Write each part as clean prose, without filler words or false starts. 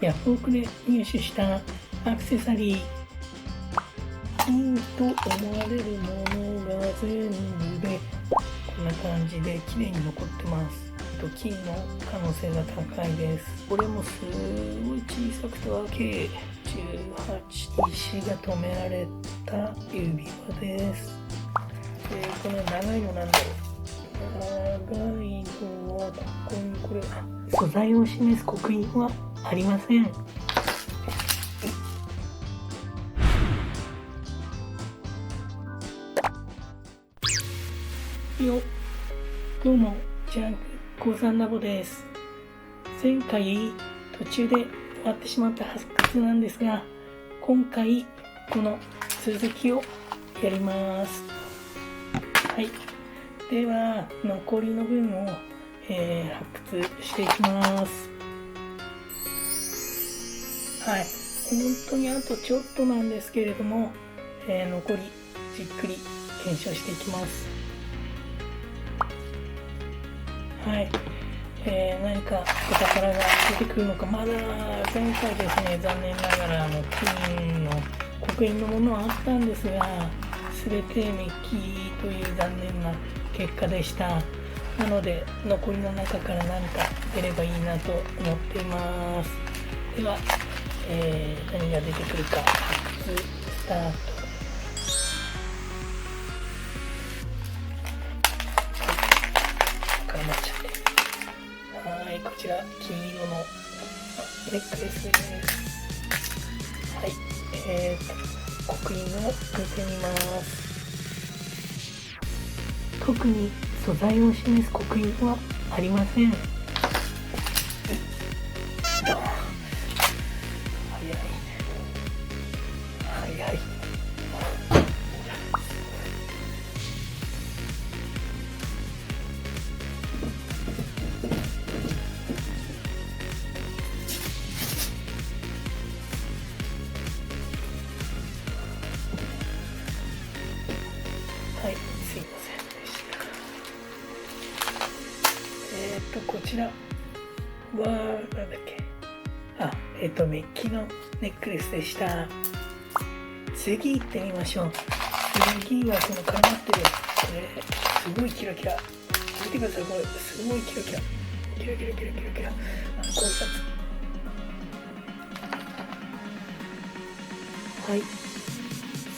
ヤフオクで入手したアクセサリー、金と思われるものが全部でこんな感じで綺麗に残ってます。金の可能性が高いです。これもすごい小さくては計18石が留められた指輪です。この長いのなんだろう。長いのはここにこれ素材を示す刻印はありません。どうもジャンク鉱山ラボです。前回途中で終わってしまった発掘なんですが、今回この続きをやります。はい、では残りの分を、発掘していきます。はい、本当にあとちょっとなんですけれども、残りじっくり検証していきます。はい、何かお宝が出てくるのか。まだ前回ですね、残念ながら金の刻印のものはあったんですが、全てメッキという残念な結果でした。なので残りの中から何か出ればいいなと思っています。では、何が出てくるか発掘スタート。はい、こちら金色のネックレスです。はい、刻印を見てみます。特に素材を示す刻印はありません。早い。はい、すいませんでした。こちらはなんだっけ。メッキのネックレスでした。次行ってみましょう。次はこの絡まってるやつ。これすごいキラキラ。見てください、これすごいキラキラ。キラキラキラキラキラ。こういうやつ。はい。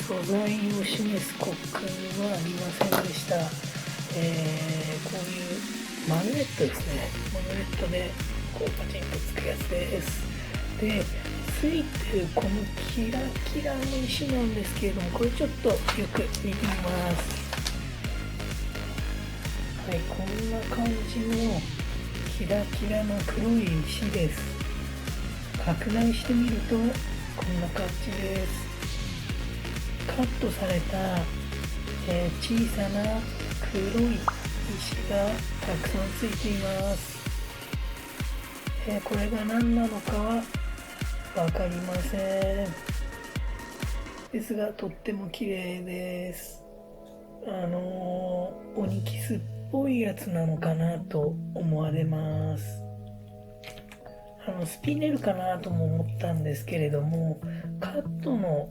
素材を示す刻印はありませんでした。こういうマグネットですね。マグネットでこうパチンとつくやつです。で、ついてるこのキラキラの石なんですけれども、これちょっとよく見てみます。はい、こんな感じのキラキラの黒い石です。拡大してみるとこんな感じです。カットされた、小さな黒い石がたくさんついています。これが何なのかは分かりません。ですがとっても綺麗です。オニキスっぽいやつなのかなと思われます。スピネルかなとも思ったんですけれども、カットの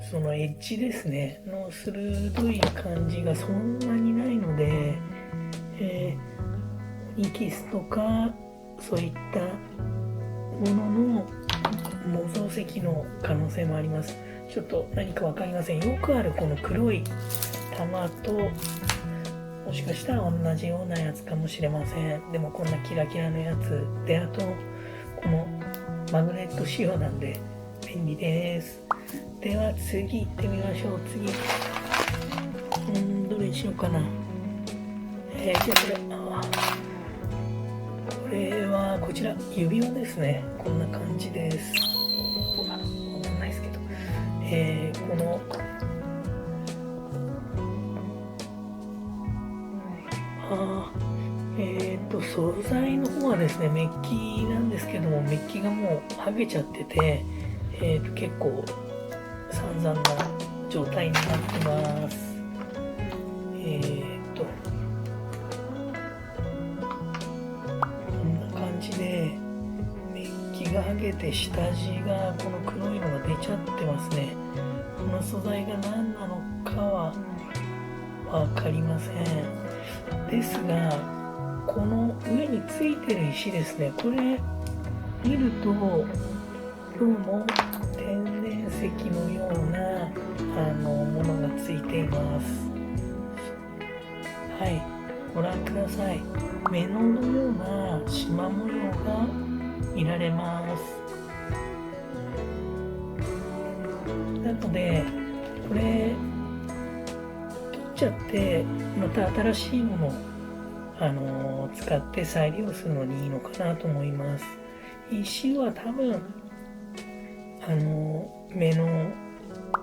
そのエッジですねの鋭い感じがそんなにないので、オニキスとかそういったものの模造石の可能性もあります。ちょっと何か分かりません。よくあるこの黒い玉ともしかしたら同じようなやつかもしれません。でもこんなキラキラのやつで、あとこのマグネット仕様なんで便利です。では次行ってみましょう。次どれにしようかな。じゃあこれはこちら指輪ですね。こんな感じです。わかんないですけど、この素材の方はですね、メッキなんですけども、メッキがもう剥げちゃってて、結構散々な状態になってます。こんな感じでメッキが剥げて下地がこの黒いのが出ちゃってますね。この素材が何なのかは分かりません。ですがこの上についてる石ですね、これ見るとどうも天然石のようなものがついています。はい、ご覧ください。目のような縞模様が見られます。なのでこれ取っちゃってまた新しいものを使って再利用するのにいいのかなと思います。石は多分目の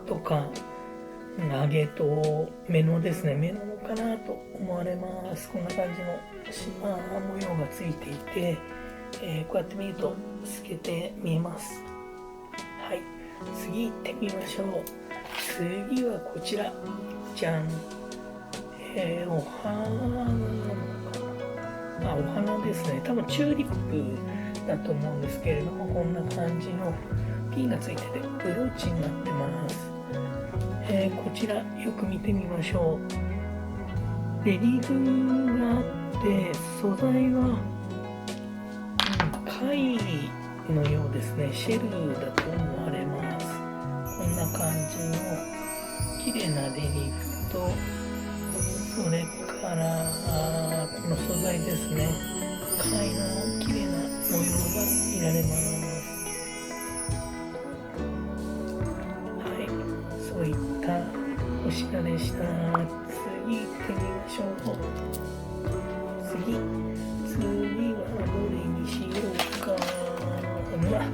とか揚げと目のですね、目のかなと思われます。こんな感じの縞模様がついていて、こうやって見ると透けて見えます。はい、次行ってみましょう。次はこちら、じゃん。お花なのかな、お花ですね。多分チューリップだと思うんですけれども、こんな感じのピンがついててブローチになってます。こちらよく見てみましょう。レリーフがあって素材は、貝のようですね。シェルだと思われます。こんな感じの綺麗なレリーフと、それからこの素材ですね、貝の綺麗な模様が見られます。はい、そういったお品でした。次行ってみましょう。次はどれにしようかな。こ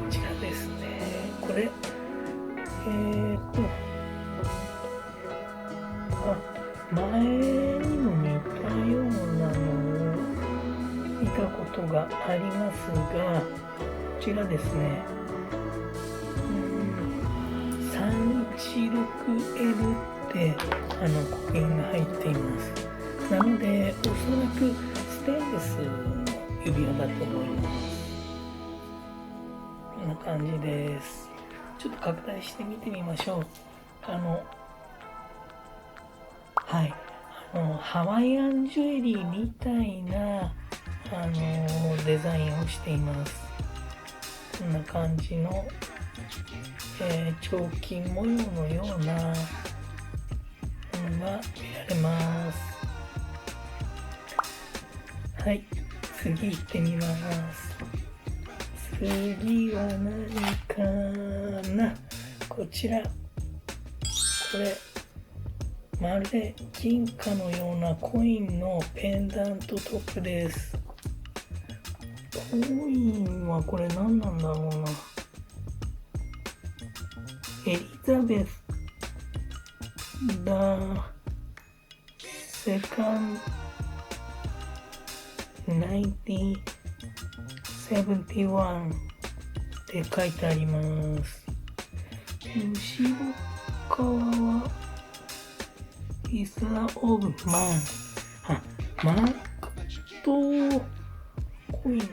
ちらですね。これ前にも似たようなのを見たことがありますが、こちらですね、316L って刻印が入っています。なのでおそらくステンレスの指輪だと思います。こんな感じです。ちょっと拡大して見てみましょう。はい、ハワイアンジュエリーみたいなデザインをしています。こんな感じの、彫金模様のようなものが見られます。はい、次行ってみます。次は何かな。こちら、これまるで銀貨のようなコインのペンダントトップです。コインはこれ何なんだろうな。エリザベスだセカン1971って書いてあります。後ろ側はイスラオブマン。マントコイン。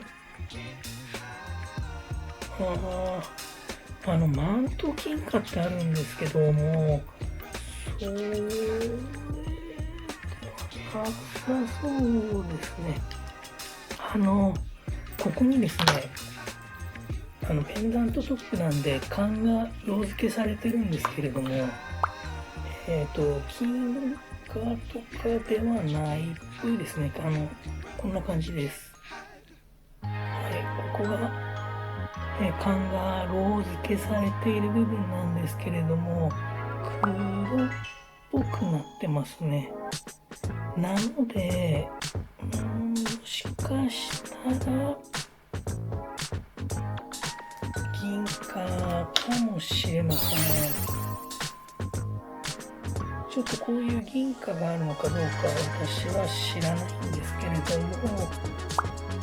マント金貨ってあるんですけども、それではなさそうですね。ここにですね、ペンダントトップなんで缶がロー付けされてるんですけれども、金貨とかではないっぽいですね。こんな感じです。はい、ここが、缶がロー付けされている部分なんですけれども、黒っぽくなってますね。なので、もしかしたら銀貨かもしれません。ちょっとこういう銀貨があるのかどうか私は知らないんですけれども、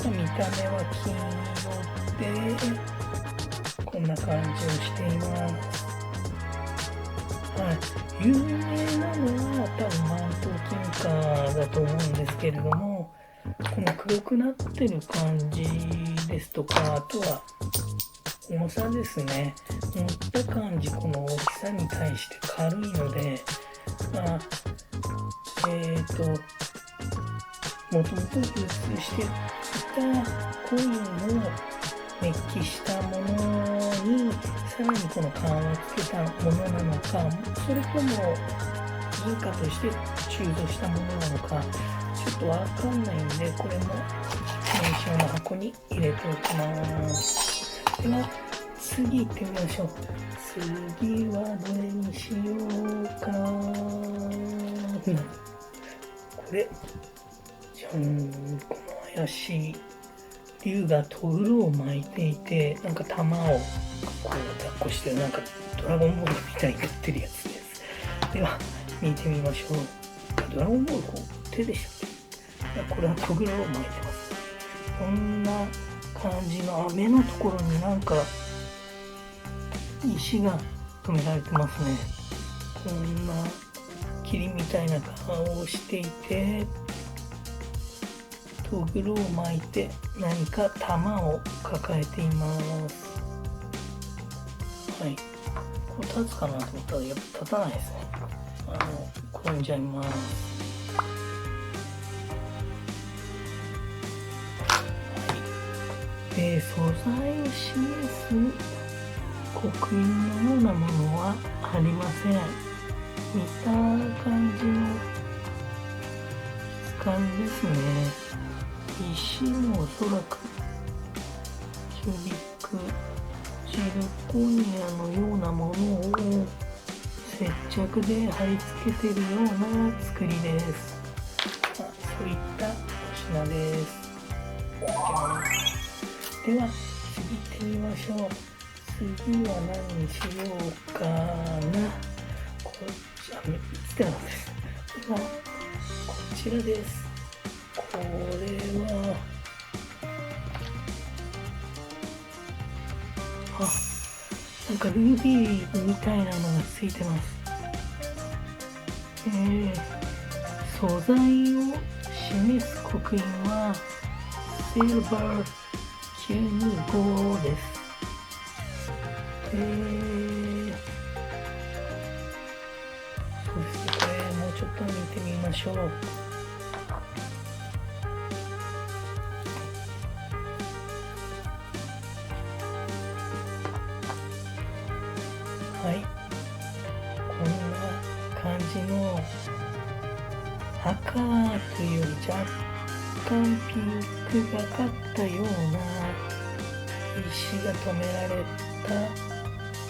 見た目は金色でこんな感じをしています。はい、有名なのは多分マント金貨だと思うんですけれども、この黒くなってる感じですとか、あとは重さですね。持った感じ、この大きさに対して軽いので、まあ、もともと流通していたコインをメッキしたものにさらにこの缶をつけたものなのか、それとも銀貨として鋳造したものなのかちょっとわかんないんで、これも認証の箱に入れておきます。では次行ってみましょう。次はどれにしようかな。これじゃん、この怪しい竜がトグロを巻いていて、なんか玉をこう抱っこしてる、なんかドラゴンボールみたいになってるやつです。では見てみましょう。ドラゴンボールこう手でしたっけ。これはトグロを巻いてます。こんな感じの目のところになんか石が止められてますね。こんな霧みたいな顔をしていて、トグロを巻いて何か玉を抱えています。はい、これ立つかなと思ったらやっぱ立たないですね。転んじゃいます。はい、素材を示す刻印のようなものはありません。見た感じの質感ですね。石もおそらくキュービックジルコニアのようなものを接着で貼り付けているような作りです。そういったお品です。では次行ってみましょう。次は何にしようかな。こちらです。こちらです。これはなんかルビーみたいなのがついてます。素材を示す刻印はシルバー925です。そうですね、これもうちょっと見てみましょう。はい、こんな感じの赤というより若干ピンクがかったような石が留められた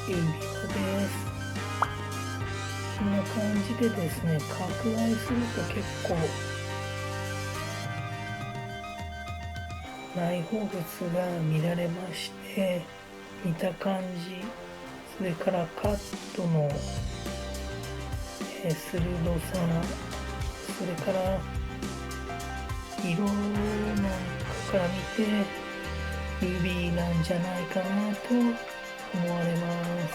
指輪です。こんな感じでですね、拡大すると結構内包物が見られまして、見た感じ、それからカットの鋭さ、それから色なんかから見てルビーなんじゃないかなと思われます。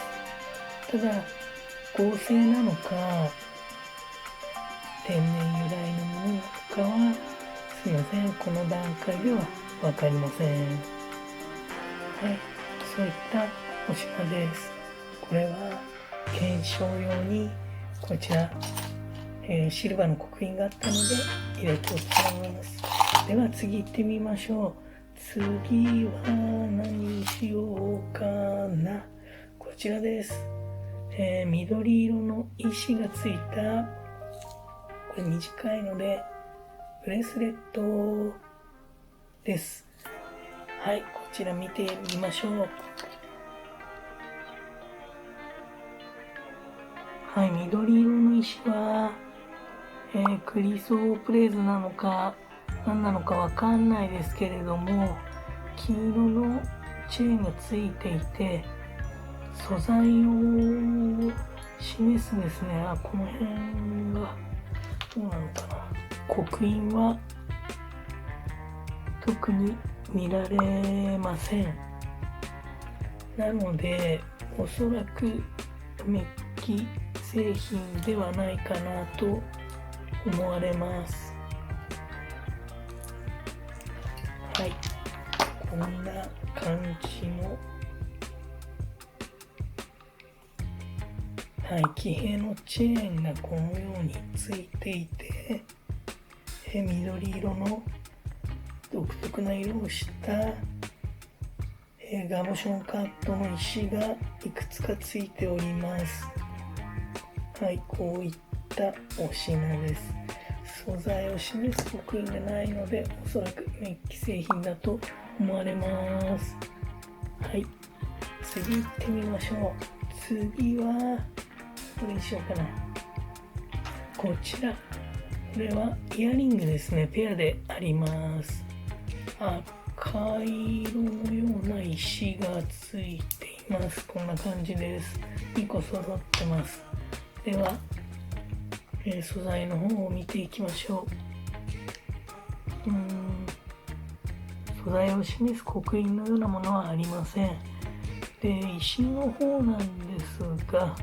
ただ合成なのか天然由来のものなのかはすいません、この段階では分かりません。はい、そういったお品です。これは検証用にこちら、シルバーの刻印があったので入れておきます。では次行ってみましょう。次は何にしようかな。こちらです。緑色の石がついた、これ短いのでブレスレットです。はい、こちら見てみましょう。はい、緑色の石は、クリソープレーズなのか何なのかわかんないですけれども、金色のチェーンがついていて素材を示すですね。この辺がどうなのかな。刻印は特に見られません。なのでおそらくメッキ製品ではないかなと思われます。はい、こんな感じのはい、騎兵のチェーンがこのようについていて、緑色の独特な色をしたガモションカットの石がいくつかついております。はい、こういったお品です。素材を示す刻印がないので、おそらくメッキ製品だと思われます。はい、次行ってみましょう。次はどれにしようかな。こちら、これはイヤリングですね。ペアであります。赤色のような石がついています。こんな感じです。2個揃ってます。では、素材の方を見ていきましょう。素材を示す刻印のようなものはありません。で、石の方なんですが、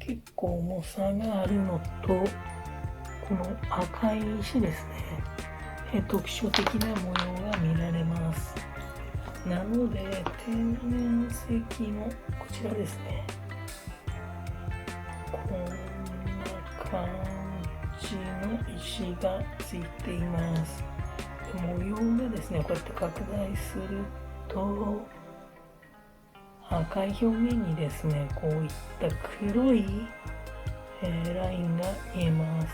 結構重さがあるのと、この赤い石ですね、特徴的な模様が見られます。なので、天然石のこちらですね、こんな感じの石がついています。模様がですね、こうやって拡大すると、赤い表面にですね、こういった黒い、ラインが見えます。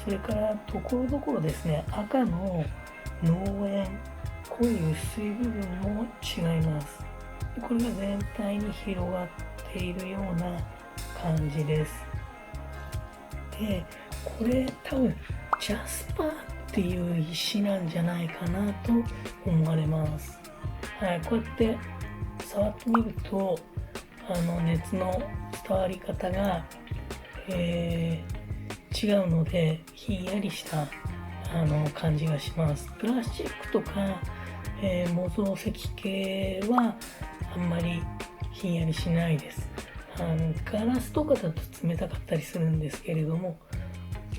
それからところどころですね、赤の濃塩、濃い薄い部分も違います。これが全体に広がっているような感じです。で、これ多分ジャスパーっていう石なんじゃないかなと思われます。はい、こうやって触ってみると、熱の伝わり方が、違うので、ひんやりした感じがします。プラスチックとか、模造石系はあんまりひんやりしないです。ガラスとかだと冷たかったりするんですけれども、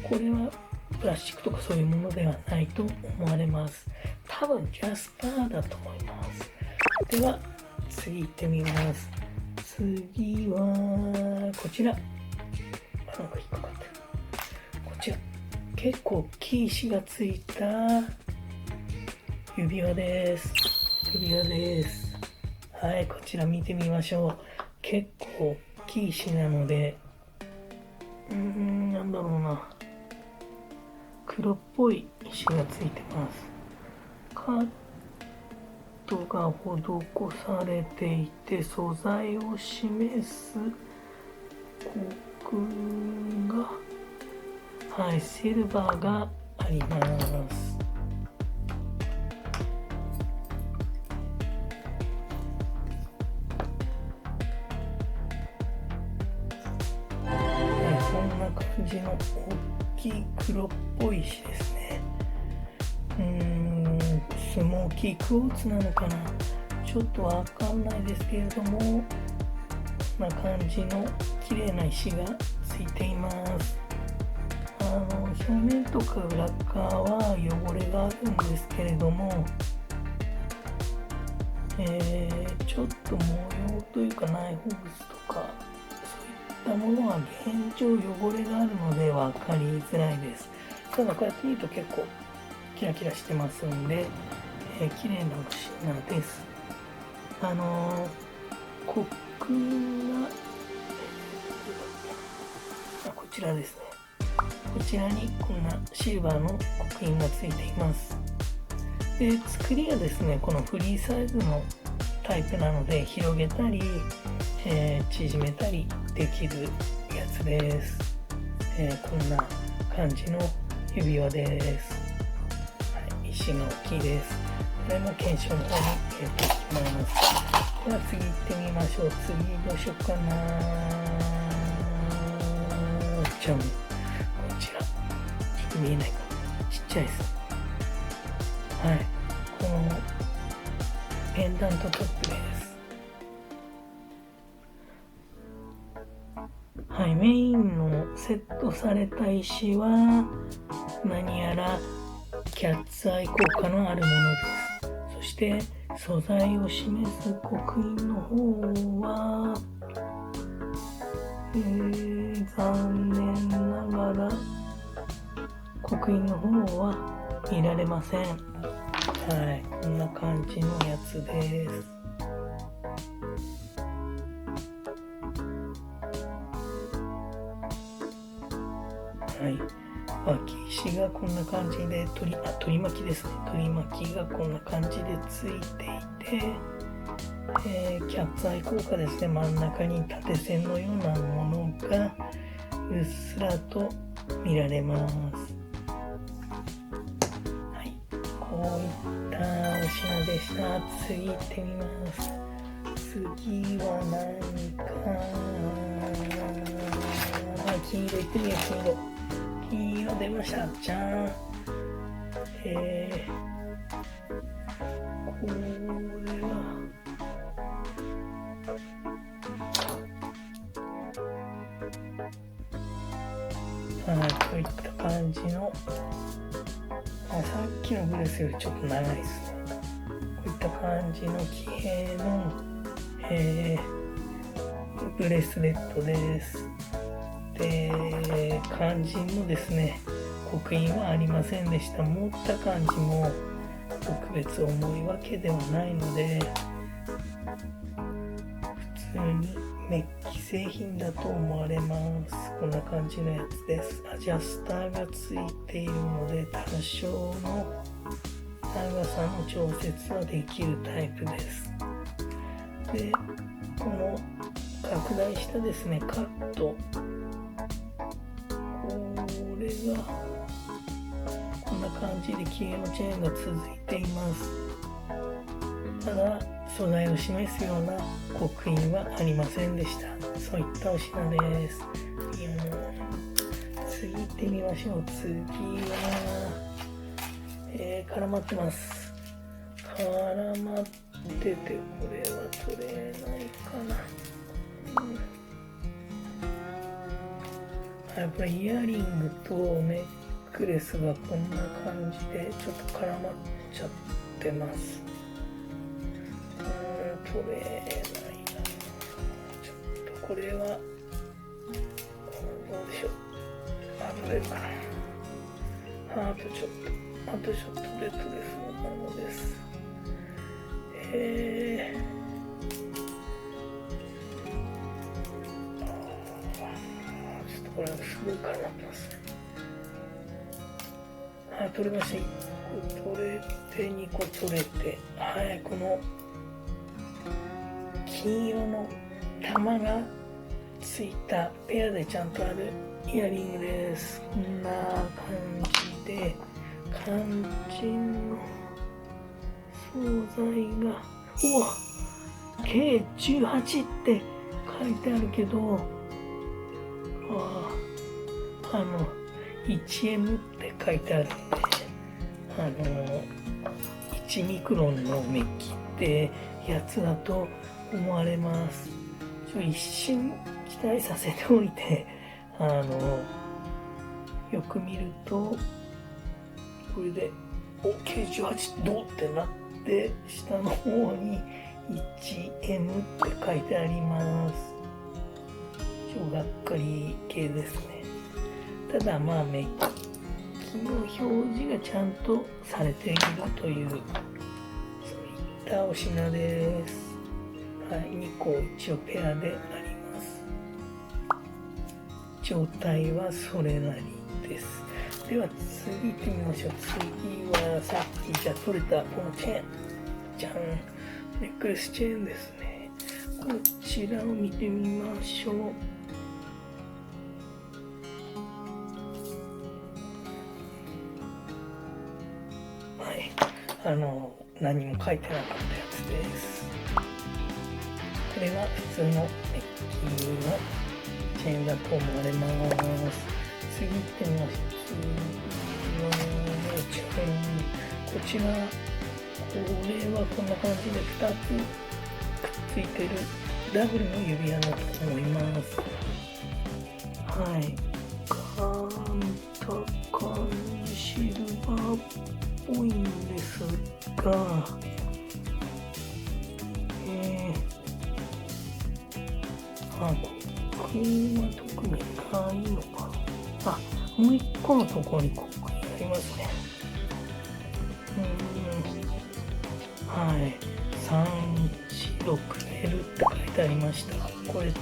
これはプラスチックとかそういうものではないと思われます。多分ジャスパーだと思います。では次行ってみます。次はこちら。なんか引っかかってる。こちら。結構大きい石がついた指輪です。指輪です。はい、こちら見てみましょう。結構大きい石なので、なんだろうな。黒っぽい石がついてます。カットが施されていて、素材を示す刻印が、はい、シルバーがあります。こんな感じの大きい黒っぽい石ですね。スモーキークォーツなのかな、ちょっとわかんないですけれども、こんな感じの綺麗な石がついています。表面とか裏側は汚れがあるんですけれども、ちょっと模様というかナイフグスとかそういったものは現状汚れがあるので分かりづらいです。ただこうやって見ると結構キラキラしてますんで、綺麗なお品です。コックはこちらですね。こちらにこんなシルバーの刻印がついています。で、作りはですね、このフリーサイズのタイプなので広げたり、縮めたりできるやつです。こんな感じの指輪です。はい、石が大きいです。これも検証の方に入れていきます。では次行ってみましょう。次どうしようかな。じゃん。こちら。ちょっと見えないかな。ちっちゃいです。はい。このペンダントトップです。はい。メインのセットされた石は何やらキャッツアイ効果のあるものです。そして素材を示す刻印の方は残念ながら刻印の方は見られません。はい、こんな感じのやつです。はい、脇石がこんな感じで取り巻きですね。取り巻きがこんな感じでついていて、キャッツアイ効果ですね。真ん中に縦線のようなものがうっすらと見られます。はい、こういったお品でした。次行ってみます。次は何か、黄色いってみよう。黄色出ました。じゃーん。これはこういった感じの、さっきのブレスよりちょっと長いですね。こういった感じの騎兵の、ブレスレットです。で、肝心のですね、刻印はありませんでした。持った感じも特別重いわけではないので、普通にメッキ製品だと思われます。こんな感じのやつです。アジャスターがついているので、多少の長さの調節はできるタイプです。で、この拡大したですね、カット、これがこんな感じで黄色のチェーンが続いています。ただ素材を示すような刻印はありませんでした。そういったお品です。次行ってみましょう。次は、絡まってます。絡まってて、これは取れないかな。これイヤリングとネックレスがこんな感じでちょっと絡まっちゃってます。取れないな。ちょっとこれはどうでしょう。取れるかな。あとちょっとで取れそうなのです。ちょっとこれはすごい絡まってますね。取れました。1個取れて、2個取れて、この金色の玉がついたペアでちゃんとあるイヤリングです。こんな感じで、肝心の素材が、計18って書いてあるけど、1M って書いてあるんで、1ミクロンのメッキってやつだと思われます。一瞬期待させておいて、よく見ると、これで、計18どうってなって、下の方に 1M って書いてあります。がっかり系ですね。ただメッキの表示がちゃんとされているという、そういったお品です。2個一応ペアであります。状態はそれなりです。では次行ってみましょう。次はさっきじゃ取れたこのチェーン。じゃん。ネックレスチェーンですね。こちらを見てみましょう。何も書いてなかったやつです。これは普通のメッキのチェーンだと思われます。次行ってみましょう。次のチェーン。こちら、これはこんな感じで2つくっついてるダブルの指輪だと思います。感じシルバーっぽいんですが、は特にないのかな。あ、もう一個のところに刻印ありますね。はい。316L って書いてありました。これと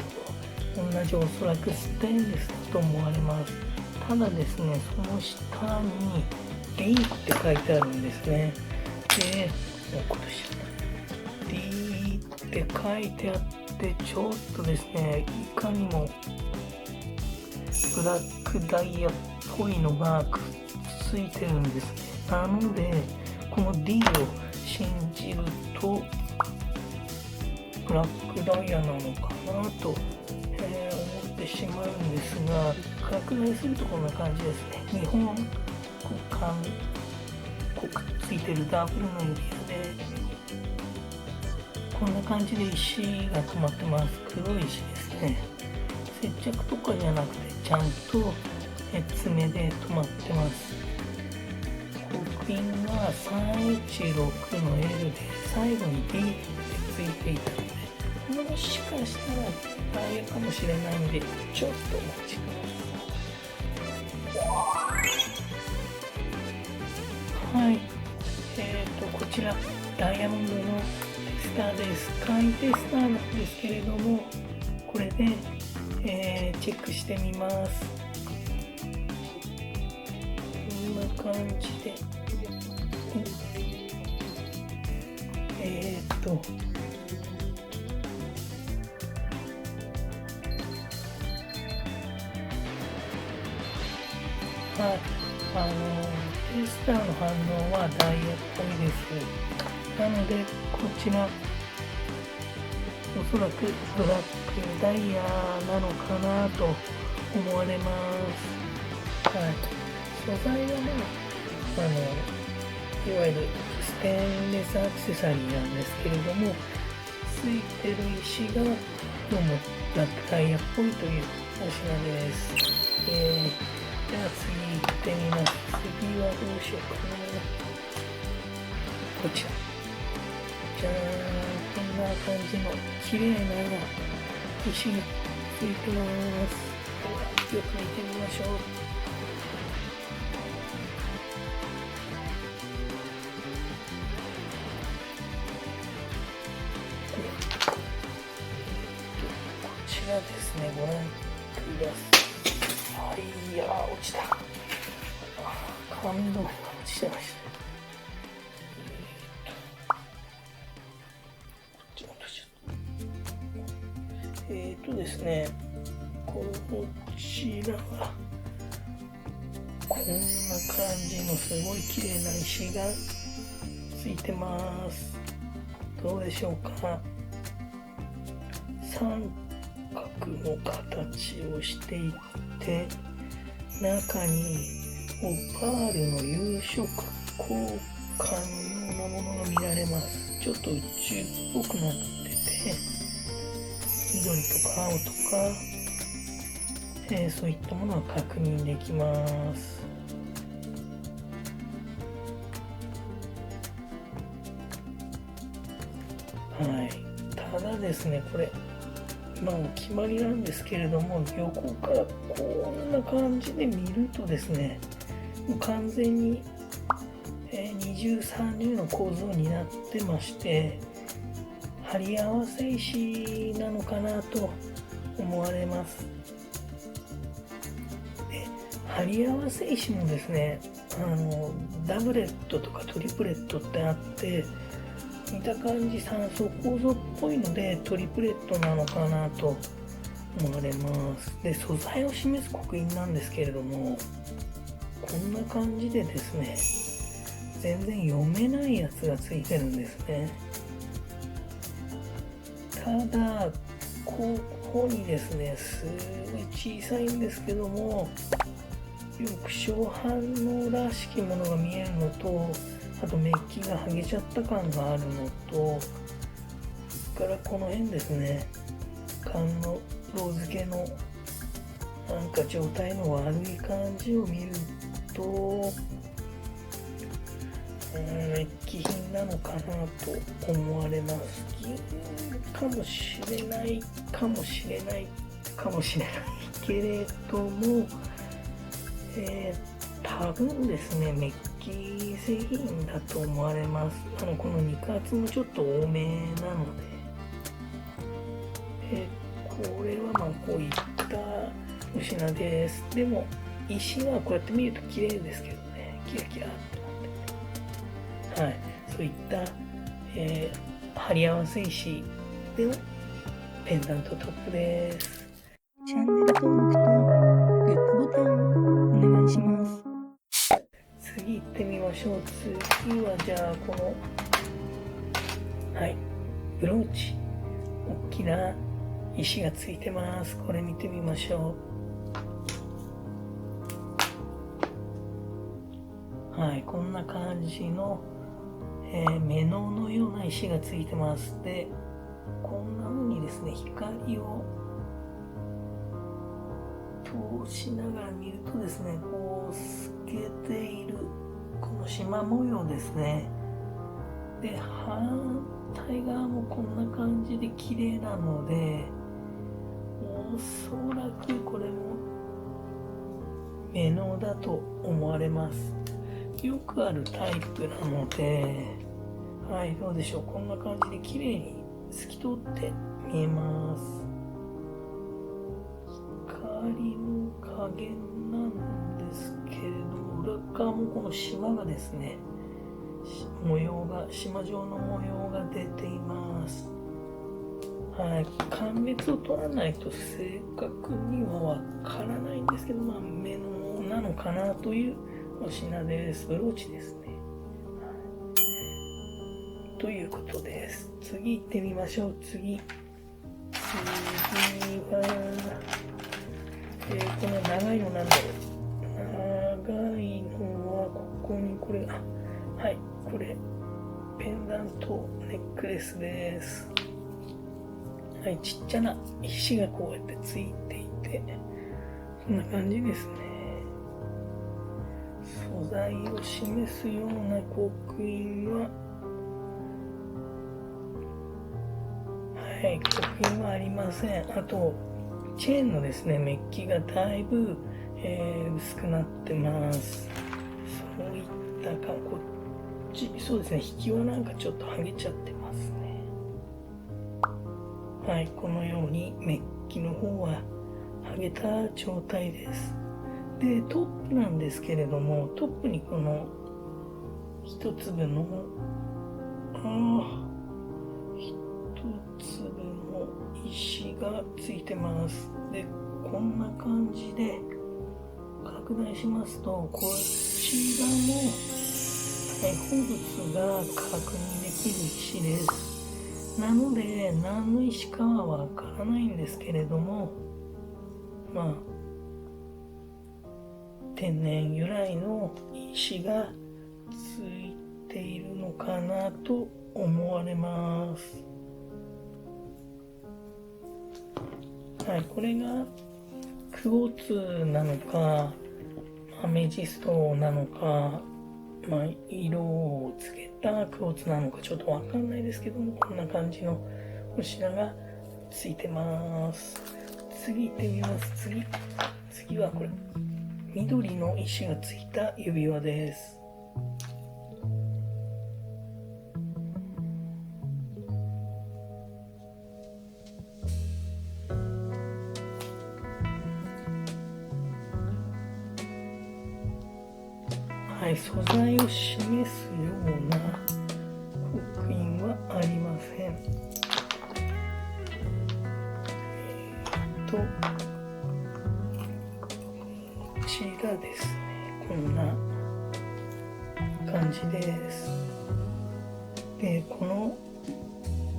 同じ、おそらくステンレスだと思われます。ただですね、その下に D って書いてあるんですね。で、落っことしちゃった。D って書いてあって、ちょっとですね、いかにもブラックダイヤっぽいのがくっついてるんですね。なので、この D を信じると、ブラックダイヤなのかなと、思ってしまうんですが、拡大するとこんな感じですね。日本国間くっついてるダブルのエリアで、こんな感じで石が止まってます。黒い石ですね。接着とかじゃなくて、ちゃんと爪で止まってます。刻印が316の L で、最後に D ってついていたので、もしかしたらダイヤかもしれないので、ちょっとお待ちください。はい。こちら、ダイヤモンドのテスターです。簡易テスターなんですけれども、これで、チェックしてみます。こんな感じで。はい、テスターの反応はダイヤっぽいです。なので、こちら、おそらくブラックダイヤなのかなと思われます。はい、素材はいわゆるステンレスアクセサリーなんですけれども、ついてる石がどうもブラックダイヤっぽいというお品です。じゃあ次行ってみます。次はどうしようかな。こちら。じゃーん、こんな感じの綺麗な石がついてます。よく見てみましょう。こちらですね、ご覧ください。いやー、落ちた。紙のが落ちてました。ですね、こちらはこんな感じのすごい綺麗な石がついてます。どうでしょうか。三角の形をしていて、中にオパールの有色交換のようなものが見られます。ちょっと宇宙っぽくなってて、緑とか青とか、そういったものが確認できます。はい、ただですね、これお決まりなんですけれども、横からこんな感じで見るとですね、もう完全に、二重三重の構造になってまして、貼り合わせ石なのかなと思われます。で、貼り合わせ石もですね、ダブレットとかトリプレットってあって、見た感じ3層構造っぽいのでトリプレットなのかなと思われます。で、素材を示す刻印なんですけれども、こんな感じでですね、全然読めないやつがついてるんですね。ただ、ここにですね、すごい小さいんですけども、緑青反応らしきものが見えるのと、あとメッキが剥げちゃった感があるのと、それからこの辺ですね、缶のロー付けのなんか状態の悪い感じを見ると、メッキ品なのかなと思われます。銀かもしれないかもしれないかもしれないけれども、多分ですね、メッキ製品だと思われます。この肉厚もちょっと多めなので、これはこういったお品です。でも石はこうやって見ると綺麗ですけどね、キラキラってなってて、そういった、貼り合わせ石でのペンダントトップです。チャンネル登録とグッドボタンお願いします。次行ってみましょう。次はじゃあこのブローチ、大きな石がついてます。これ見てみましょう。こんな感じの、目ののような石がついてます。で、こんな風にですね、光を通しながら見るとですね、こう透けているこの縞模様ですね。で、反対側もこんな感じで綺麗なので、おそらくこれも目のだと思われます。よくあるタイプなので、どうでしょう。こんな感じで綺麗に透き通って見えます。光の加減なんですけれども、裏側もこの縞がですね、縞状の模様が出ています。鑑別を取らないと正確にはわからないんですけど、目のなのかなというお品です。ブローチですね。ということです。次行ってみましょう。次は、この長いのなんだろう。長いのは、ここにこれ、これ、ペンダントネックレスです。ちっちゃな石がこうやってついていて、こんな感じですね。素材を示すような刻印は、刻印はありません。あと、チェーンのですね、メッキがだいぶ、薄くなってます。そういったか、こっち、そうですね、引きはなんかちょっと剥げちゃってますね。このようにメッキの方は剥げた状態です。で、トップなんですけれども、トップにこの一粒の石がついてます。で、こんな感じで拡大しますと、こちらも鉱物が確認できる石です。なので何の石かはわからないんですけれども、天然由来の石がついているのかなと思われます。これがクォーツなのかアメジストなのか、色をつけたクォーツなのかちょっとわかんないですけども、こんな感じのお品がついてます。次行ってみます。次はこれ、緑の石がついた指輪です。素材を示すような刻印はありません。こちらですね。こんな感じです。で、この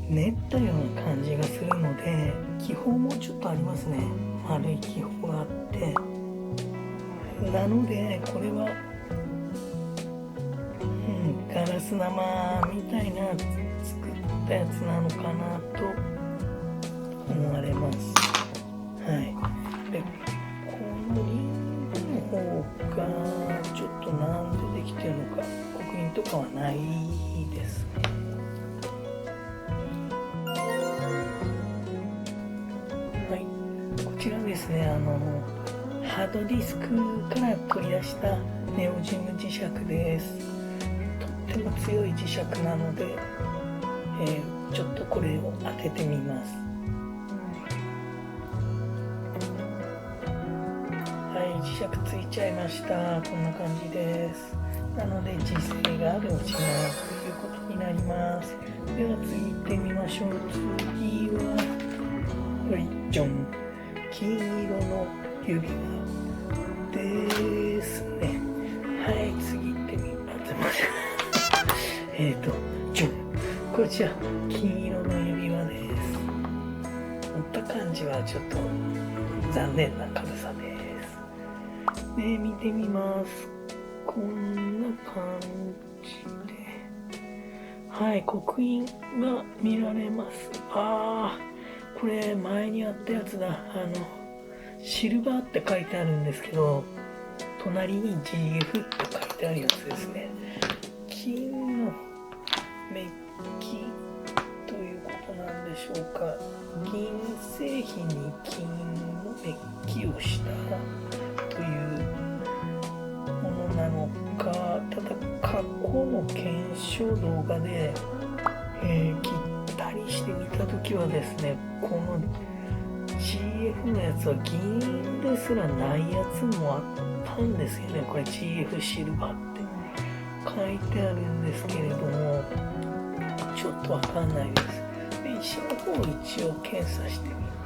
練ったような感じがするので、気泡もちょっとありますね。丸い気泡があって。なので、これはガラス生みたいな作ったやつなのかなと思われます。で、このリングの方がちょっとなんでできてるのか、刻印とかはないですね。こちらですね、ハードディスクから取り出したネオジム磁石です。とっても強い磁石なので、ちょっとこれを当ててみます。はい、磁石ついちゃいました。こんな感じです。なので磁性が落ちないということになります。では次行ってみましょう。次はジョン、金色の指輪ですね。はい、次行ってみます。ジョン、こちら金色の指輪です。持った感じはちょっと残念な軽さです。で、見てみます。こんな感じで、はい、刻印が見られます。これ前にあったやつだ。シルバーって書いてあるんですけど、隣に GF って書いてあるやつですね。金のメッキということなんでしょうか。銀製品に金のメッキをしたというものなのか。ただ過去の検証動画で、切ったりしてみたときはですね、この GF のやつは銀ですらないやつもあったんですよね。これ GF シルバーって書いてあるんですけれども、ちょっとわかんないです。で、石の方を一応検査してみます。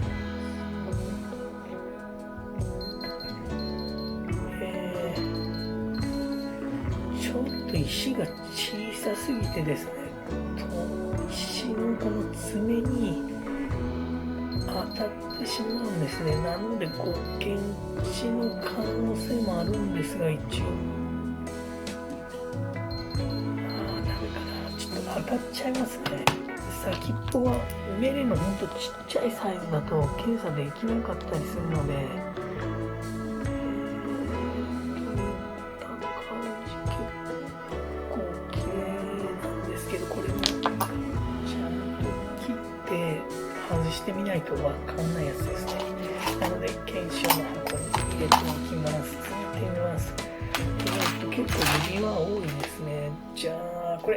ちょっと石が小さすぎてですね、石のこの爪に当たってしまうんですね。なので検知の可能性もあるんですが、一応ダメかな。ちょっと当たっちゃいますね。先っぽはメレのほんとちっちゃいサイズだと検査できなかったりするので、外してみないとわかんないやつですね。なので検証の箱に入れていきます。続いてみます。結構指輪多いですね。じゃあこ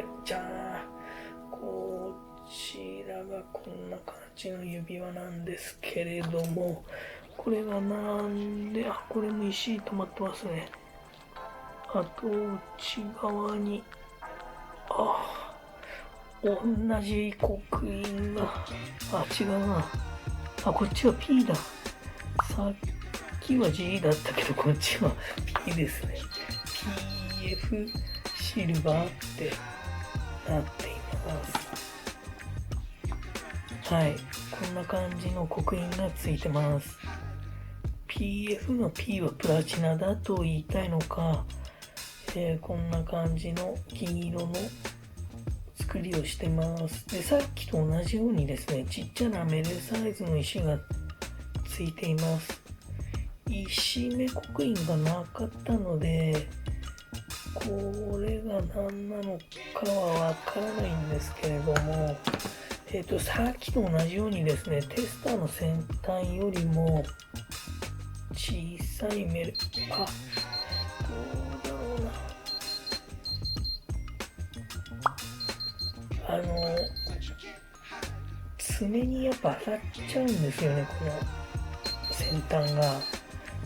ちらがこんな感じの指輪なんですけれども、これはなんで、これも石止まってますね。あと内側に同じ刻印が、違うな。こっちは P だ。さっきは G だったけど、こっちは P ですね。PF シルバーってなっています。はい。こんな感じの刻印がついてます。PF の P はプラチナだと言いたいのか、こんな感じの金色の作りをしてます。で、さっきと同じようにですね、ちっちゃなメレサイズの石がついています。石目刻印がなかったので、これが何なのかはわからないんですけれども、さっきと同じようにですね、テスターの先端よりも小さいメレ、どうだろうな。爪にやっぱ当たっちゃうんですよね、この先端が。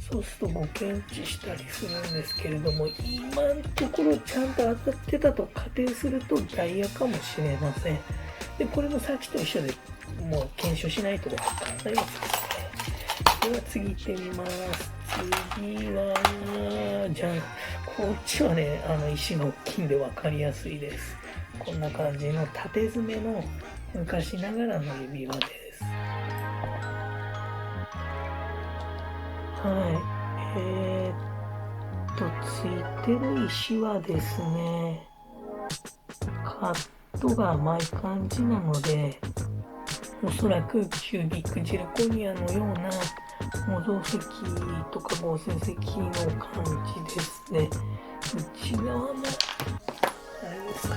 そうすると検知したりするんですけれども、今のところちゃんと当たってたと仮定するとダイヤかもしれません。で、これもさっきと一緒でもう検証しないと分かんないやつですね。では次行ってみます。次は、じゃあ、こっちはね、石が大きいんで分かりやすいです。こんな感じの縦爪の昔ながらの指輪です。はい。ついてる石はですね、カットが甘い感じなので、おそらくキュービックジルコニアのような模造石とか合成石の感じですね。内側もあれですね、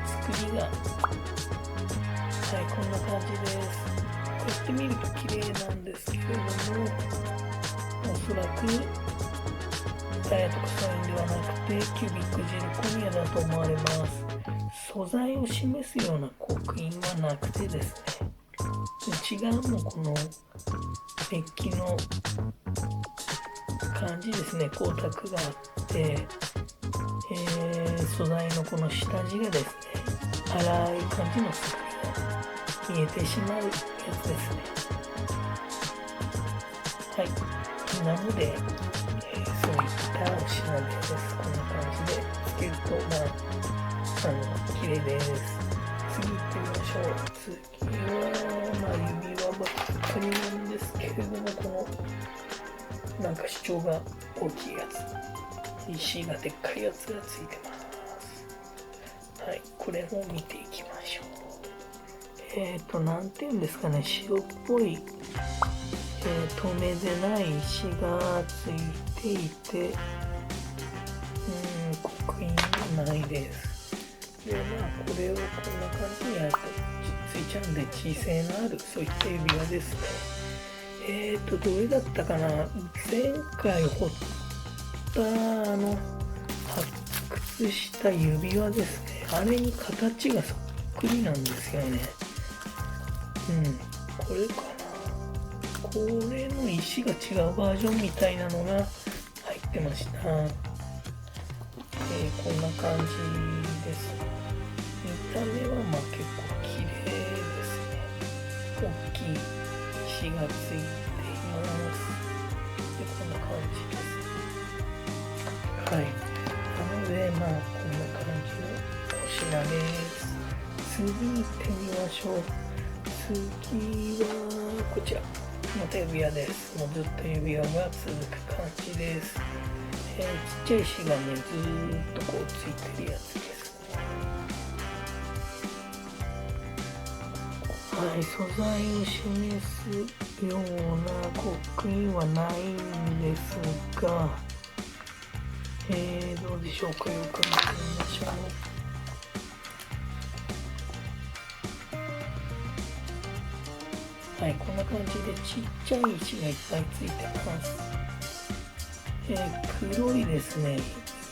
作りがこんな感じです。うやって見ると綺麗なんですけれども、おそらくタイヤとかそういうんではなくてキュービックジルコニアだと思われます。素材を示すような刻印はなくてですね、内側もこのメッキの感じですね、光沢があって、素材のこの下地がですね、粗い感じの素材が見えてしまうやつですね。はい、なので、そういったお品です。こんな感じでつけると、綺麗です。次行ってみましょう。次は、指輪ばっかりなんですけれども、このなんか主張が大きいやつ、石がでっかいやつがついてます。はい、これも見ていきましょう。なんていうんですかね、白っぽい、透明でない石がついていて、刻印はないです。で、これをこんな感じにやるとついちゃうんで、小性のあるそういった指輪ですね。どれだったかな、前回彫った発掘した指輪ですね。あれに形がそっくりなんですよね。これかな。これの石が違うバージョンみたいなのが入ってました。こんな感じです。見た目は結構綺麗ですね。大きい石がついています。で、こんな感じです。はい。なので、こんな感じのお品です。次行ってみましょう。次はこちら。また指輪です。もうずっと指輪が続く感じです。ちっちゃい石がね、ずーっとこうついてるやつですね。はい、素材を示すような刻印はないんですが、どうでしょうか。よく見てみましょう。はい、こんな感じでちっちゃい石がいっぱいついてます。黒いですね、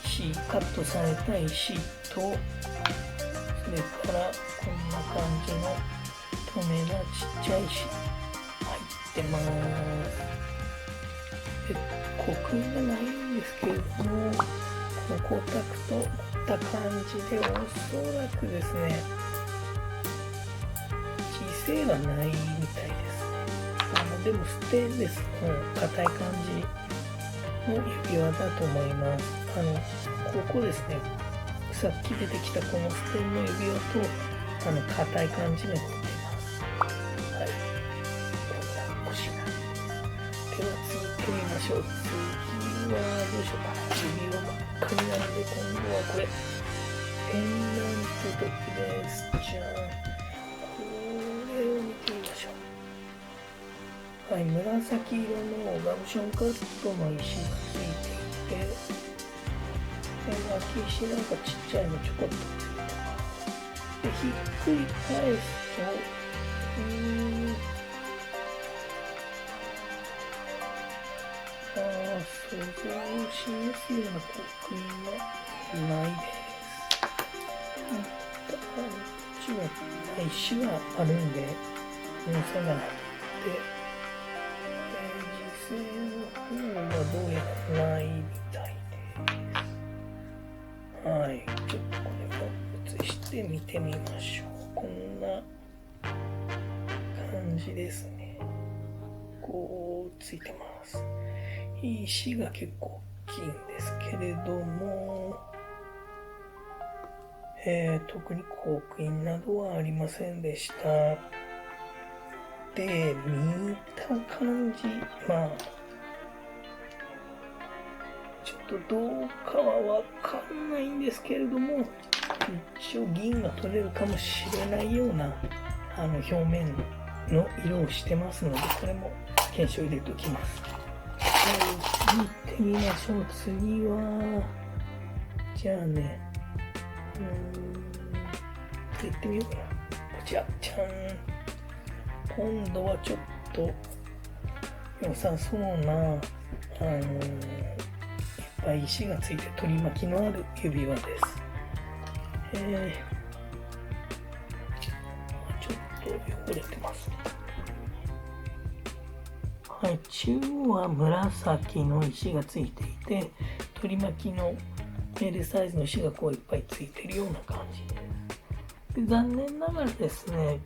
石、カットされた石と、それからこんな感じの透明なちっちゃい石入ってます。で、刻印がないんですけれども、この光沢といった感じで、おそらくですね、小性はないみたいですね。でもステンレスの硬い感じの指輪だと思います。ここですね、さっき出てきたこのステンの指輪と硬い感じが似ています。はい、こんなお品。では次行ってみましょう。次はどうしようかな。指輪ばっかりなので、今度はこれペンダント時です。じゃあこれを見てみましょう。はい、紫色のガムションカットの石がついていて、巻き石なんかちっちゃいのちょこっとついてます。で、ひっくり返すと、素材を示すような刻印はないです。こっちは石があるんで、差があって、実際の方はどうやらないみたいです。はい、ちょっとこれを写して見てみましょう。こんな感じですね。こうついてます。石が結構大きいんですけれども、特に刻印などはありませんでした。で、見た感じ、ちょっとどうかはわかんないんですけれども、一応銀が取れるかもしれないような表面の色をしてますので、これも検証入れておきます。次行ってみましょう。次は、じゃあね、行ってみようかな。こちら、じゃん。こ今度はちょっと良さそうな、いっぱい石がついて取り巻きのある指輪です。ちょっと汚れてます。はい、中央は紫の石がついていて、取り巻きの L サイズの石がこういっぱいついているような感じです。で、残念ながらですね、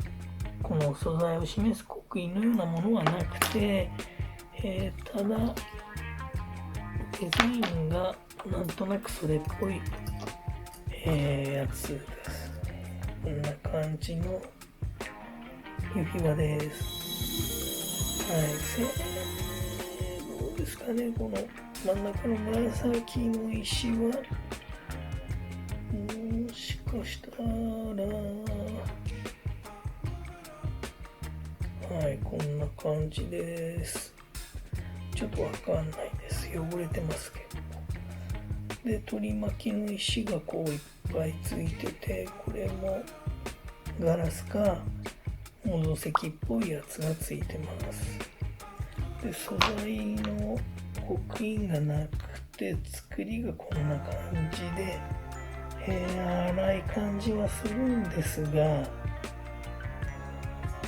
この素材を示す刻印のようなものはなくて、ただデザインがなんとなくそれっぽい、やつですね。こんな感じの指輪です。はい、どうですかね、この真ん中の紫の石はもしかしたら、はい、こんな感じです。ちょっとわかんないです。汚れてますけど。で、取り巻きの石がこういっぱいついてて、これもガラスかモザ石っぽいやつがついてます。で、素材の刻印がなくて、作りがこんな感じで、粗い感じはするんですが、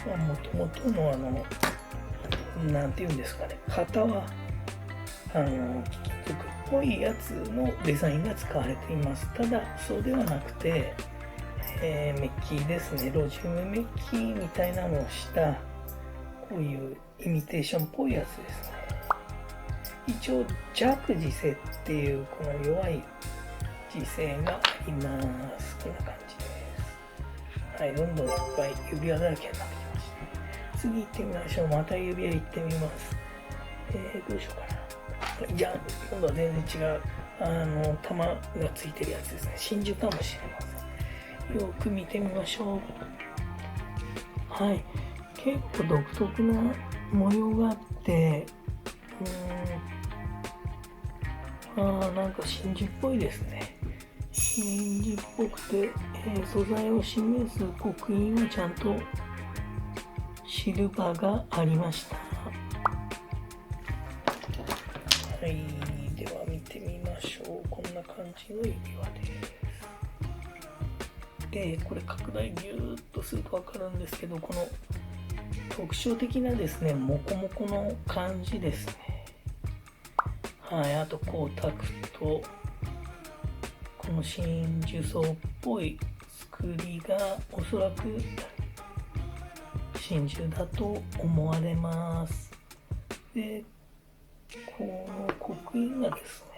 もともとのなんていうんですかね、型は貴金属っぽいやつのデザインが使われています。ただそうではなくて、メッキですね、ロジウムメッキみたいなのをしたこういうイミテーションっぽいやつですね。一応弱磁性っていうこの弱い磁性があります。こんな感じです。はい、どんどんいっぱい指輪だらけになってきました。次行ってみましょう。また指輪行ってみます。どうしようかな。じゃあ今度は全然違う玉がついてるやつですね。真珠かもしれません。よく見てみましょう。はい、結構独特な模様があって、なんか真珠っぽいですね。真珠っぽくて、素材を示す刻印はちゃんとシルバーがありました。はい、では見てみましょう。こんな感じの指輪です。これ拡大ギューッとすると分かるんですけど、この特徴的なですね、モコモコの感じですね。はい、あと光沢とこの真珠層っぽい作りがおそらく真珠だと思われます。で、この刻印がですね、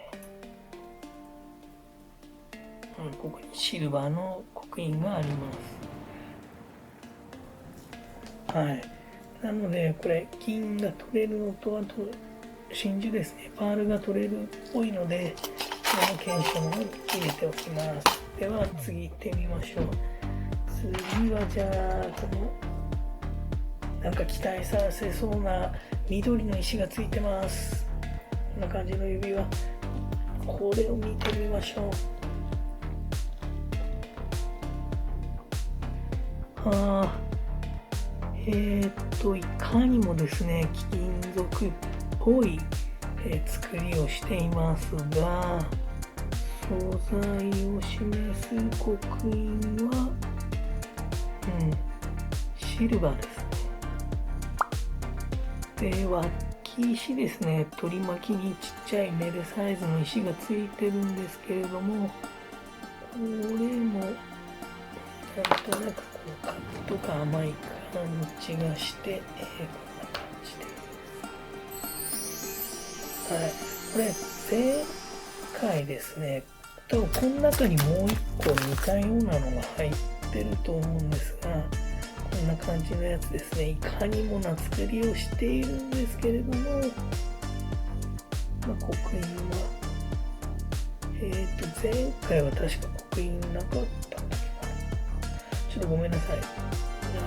ここにシルバーの刻印があります。はい、なのでこれ金が取れるのと、あと真珠ですね、パールが取れるっぽいので、この検証を入れておきます。では次行ってみましょう。次はじゃあこのなんか期待させそうな緑の石がついてます。こんな感じの指輪、これを見てみましょう。いかにもですね、貴金属っぽい、作りをしていますが、素材を示す刻印は、シルバーですね。で、脇石ですね、取り巻きにちっちゃいメルサイズの石がついてるんですけれども、これもなんとなくこうカットが甘い感じがして、こんな感じです。はい、これ正解ですね。多分この中にもう一個似たようなのが入ってると思うんですが、こんな感じのやつですね。いかにもな作りをしているんですけれども、刻印は前回は確か刻印なかったんだっけな。ちょっとごめんなさい。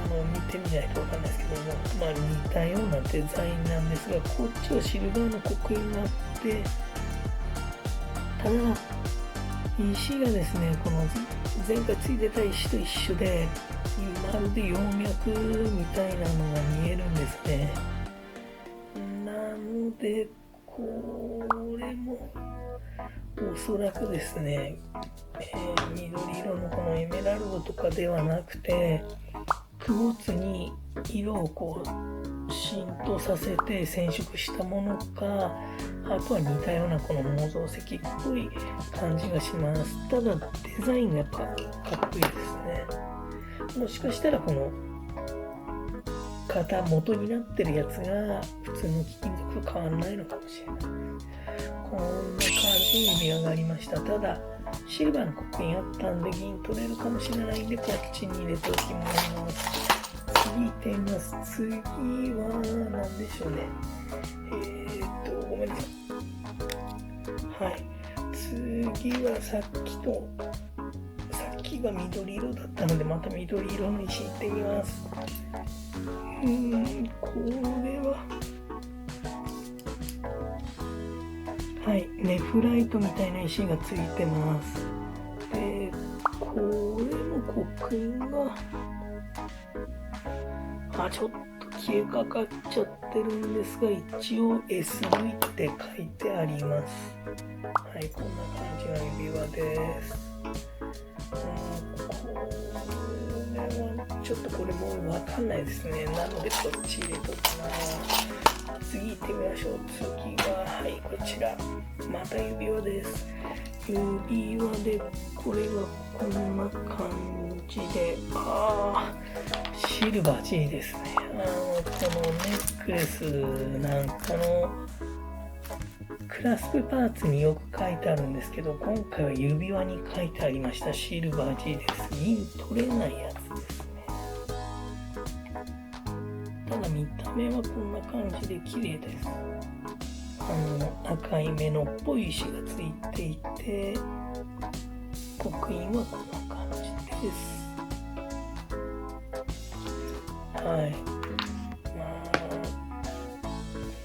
見てみないとわかんないですけども、似たようなデザインなんですが、こっちはシルバーの刻印があって、ただ石がですね、この前回ついてた石と一緒で、まるで葉脈みたいなのが見えるで、これもおそらくですね、緑色のこのエメラルドとかではなくて、クォーツに色をこう浸透させて染色したものか、あとは似たようなこの模造石っぽい感じがします。ただデザインがやっぱかっこいいですね。もしかしたらこの元になってるやつが普通の貴金属と変わらないのかもしれない。こんな感じに指輪がありました。ただシルバーの刻印あったんで銀取れるかもしれないんでこっちに入れておきます。次行ってみます。次は何でしょうね。ごめんなさい。はい。次はさっきが緑色だったので、また緑色の石行ってみます。これは、はい、ネフライトみたいな石がついてます。これの刻印が、ちょっと消えかかっちゃってるんですが、一応 SV って書いてあります。はい、こんな感じの指輪です。ちょっとこれもうわかんないですね。なのでこっち入れときます。次行ってみましょう。次は、はい、こちら。また指輪です。指輪で、これがこんな感じで、シルバー G ですね。このネックレスなんかのクラスプパーツによく書いてあるんですけど、今回は指輪に書いてありましたシルバー G です。銀取れないやつですね。ただ見た目はこんな感じで綺麗です。赤い目のっぽい石がついていて、刻印はこんな感じです。はい。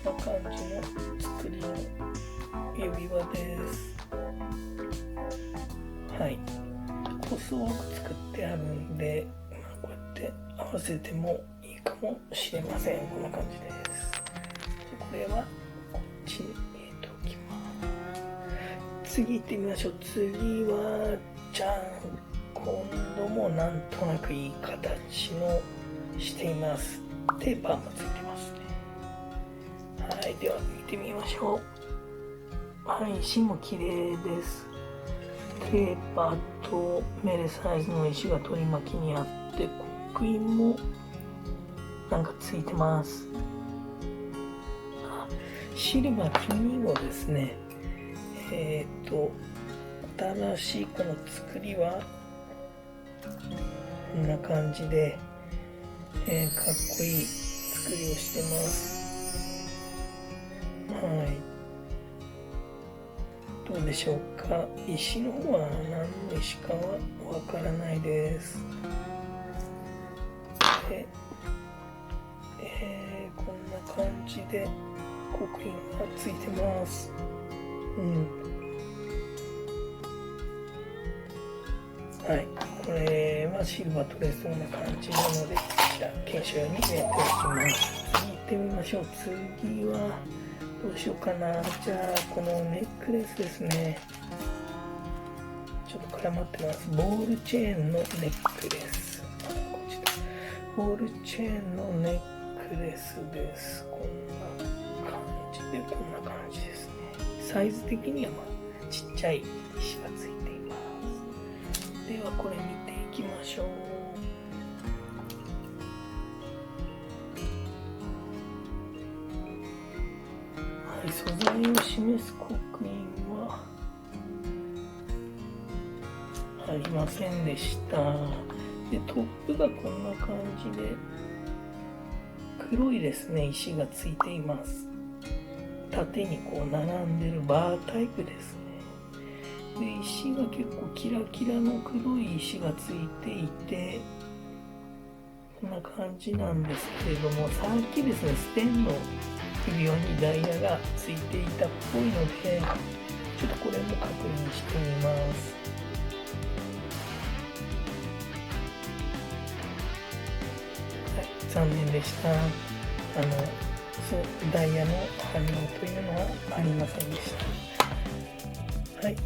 こんな感じの作りの指輪です。はい。細く作ってあるんで、こうやって合わせてもいいかもしれません。こんな感じです。これはこっちに入れておきます。次行ってみましょう。次は、じゃん。今度もなんとなくいい形のしています。テーパーもついてますね。はい。では見てみましょう。はい。石も綺麗です。テーパーとメレサイズの石が取り巻きにあって、刻印もなんかついてます。シルバー12号ですね。新しいこの作りはこんな感じで、かっこいい作りをしてます。はい。どうでしょうか。石の方は何の石かはわからないです。で、こんな感じで刻印がついてます。はい。これはシルバー取れそうな感じなので、じゃあ検証用に入れておきます。次行ってみましょう。次はどうしようかな。じゃあこのネックレスですね。ちょっと絡まってます。ボールチェーンのネックレス。こちら。ボールチェーンのネックレスです。こんな感じで、こんな感じですね。サイズ的にはちっちゃい石がついています。ではこれ見ていきましょう。はい、素材を示す刻印はありませんでした。で、トップがこんな感じで黒いですね、石がついています。縦にこう並んでるバータイプですね。で、石が結構キラキラの黒い石がついていて、こんな感じなんですけれども、さっきですね、ステンの指輪にダイヤがついていたっぽいので、ちょっとこれも確認してみます。はい、残念でした。ダイヤの反応というのはありませんでした。はい、こ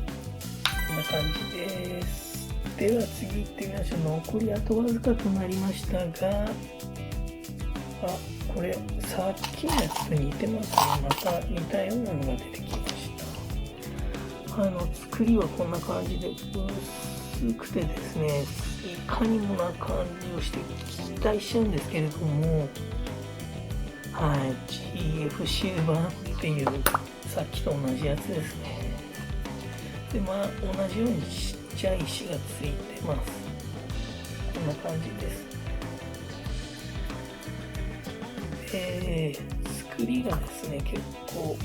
んな感じです。では次行ってみましょう。残りあとわずかとなりましたが、これさっきのやつと似てますね。また似たようなのが出てきました。作りはこんな感じで薄くてですね、いかにもな感じをして期待しちゃうんですけれども、GF シルバーっていうさっきと同じやつですね。で同じようにちっちゃい石がついてます。こんな感じです。作りがですね、結構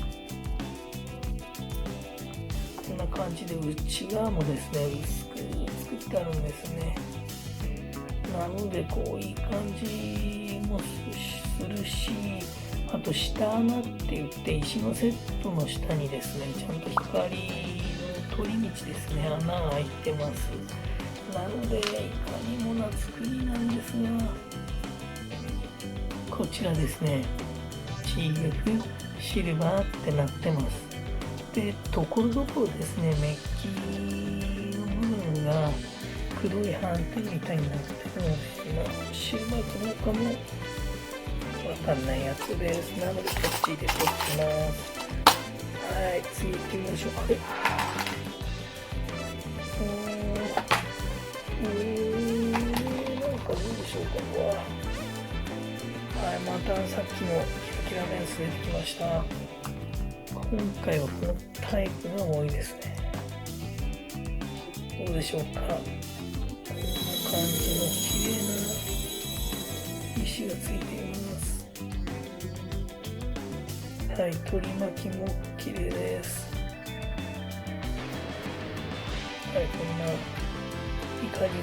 こんな感じで内側もですね薄く作ってあるんですね。なのでいい感じもするし、あと下穴って言って石のセットの下にですねちゃんと光の通り道ですね、穴が開いてます。なのでいかにもな作りなんですが、こちらですね GF シルバーってなってます。でところどころですねメッキの部分が黒い斑点みたいになってるので、シルバーかどうかもわかんないやつです。なのでこっち入れておきます。はい、次行ってみましょう。なんかどうでしょうか。またさっきのキラキラのやつ出てきました。今回はこのタイプが多いですね。どうでしょうか。こんな感じの綺麗な石がついています。はい、取り巻きも綺麗です。はい、こんな光も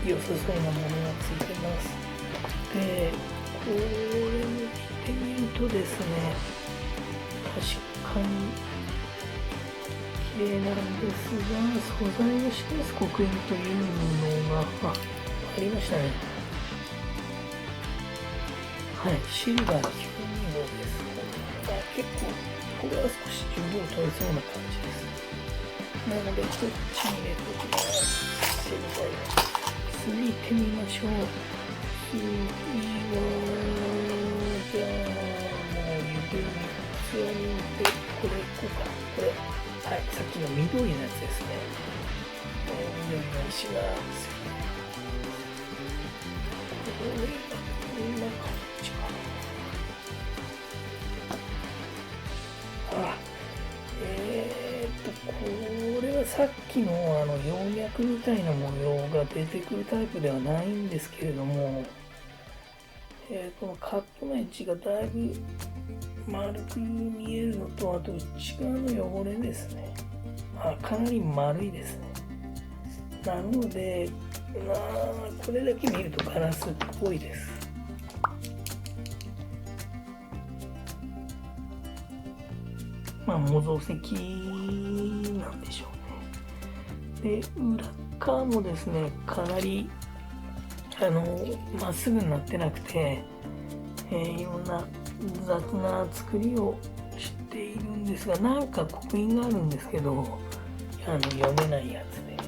良さそうなものがついてます。で、これを見てみるとですね、確かに綺麗なんですが、素材を示す刻印というのがありましたね。はい、シルバー925です。結構これは少し重量取れそうな感じです。なのでこっちに入れておきます。シルバー次行ってみましょう。次はじゃあもう指3つを抜いてこれいこうか。これさっきの緑のやつですね。緑の石がこんな感じかな。これはさっきの葉脈みたいな模様が出てくるタイプではないんですけれども、このカップのエッジがだいぶ丸く見えるのと、あと内側の汚れですね。かなり丸いですね。なので、これだけ見るとガラスっぽいです。模造石なんでしょうね。で、裏側もですね、かなりまっすぐになってなくて、いろんな雑な作りをしているんですが、なんか刻印があるんですけど、読めないやつです。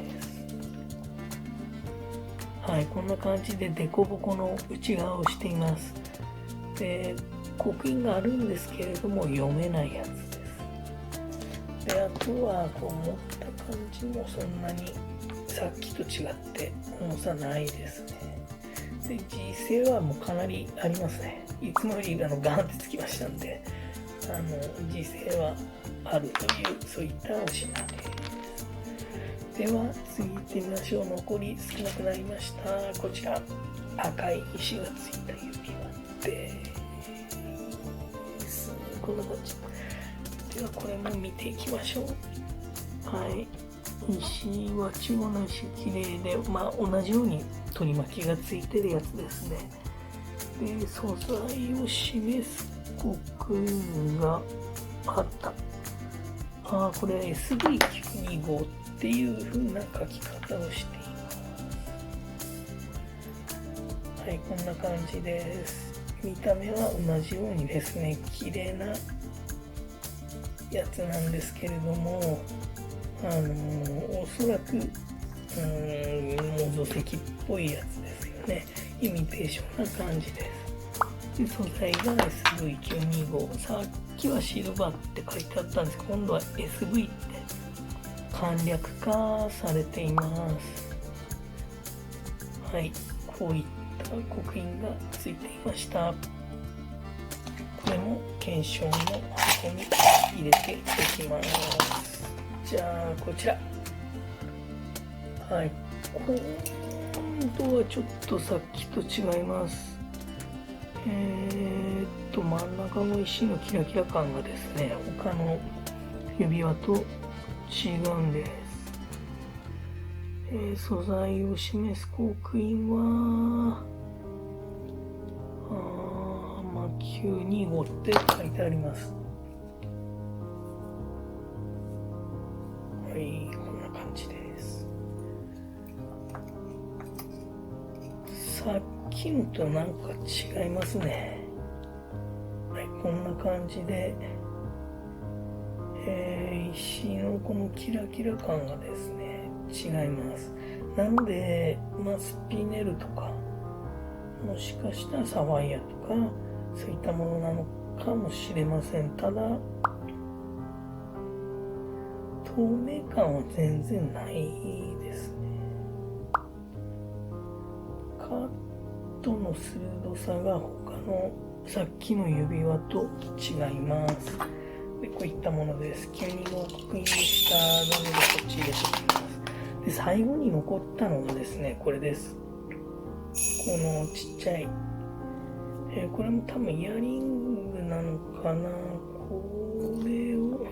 はい、こんな感じで凸凹の内側をしています。で、刻印があるんですけれども読めないやつです。で、あとは持った感じもそんなにさっきと違って重さないですね。で、G 性はもうかなりありますね。いつもよりガンってつきましたんで、G 性はあるという、そういったお品です。では次行ってみましょう。残り少なくなりました。こちら赤い石がついた指輪です。こんな感じ。ではこれも見ていきましょう。はい、石は中央の石綺麗で、同じように取り巻きがついてるやつですね。で、素材を示す刻印があった。これ SV925 っていう風な書き方をしています。はい、こんな感じです。見た目は同じようにですね、綺麗なやつなんですけれども、おそらくもう土石っぽいやつですよね。イミテーションな感じです。で、素材が SV925。さっきはシルバーって書いてあったんですけど、今度は SV って簡略化されています。はい、こういった刻印がついていました。これも検証の箱に入れておきます。じゃあこちら、はい、今度はちょっとさっきと違います。真ん中の石のキラキラ感がですね、他の指輪と違うんです。素材を示す刻印は925って書いてあります。はい、こんな感じです。さっきのとなんか違いますね。はい、こんな感じで、石のこのキラキラ感がですね、違います。なので、スピネルとか、もしかしたらサファイアとか、そういったものなのかもしれません。ただ、透明感は全然ないですね。カットの鋭さが他のさっきの指輪と違います。で、こういったものです。925刻印したのでこっち入れておきます。で、最後に残ったのがですね、これです。このちっちゃい、これも多分イヤリングなのかな。これを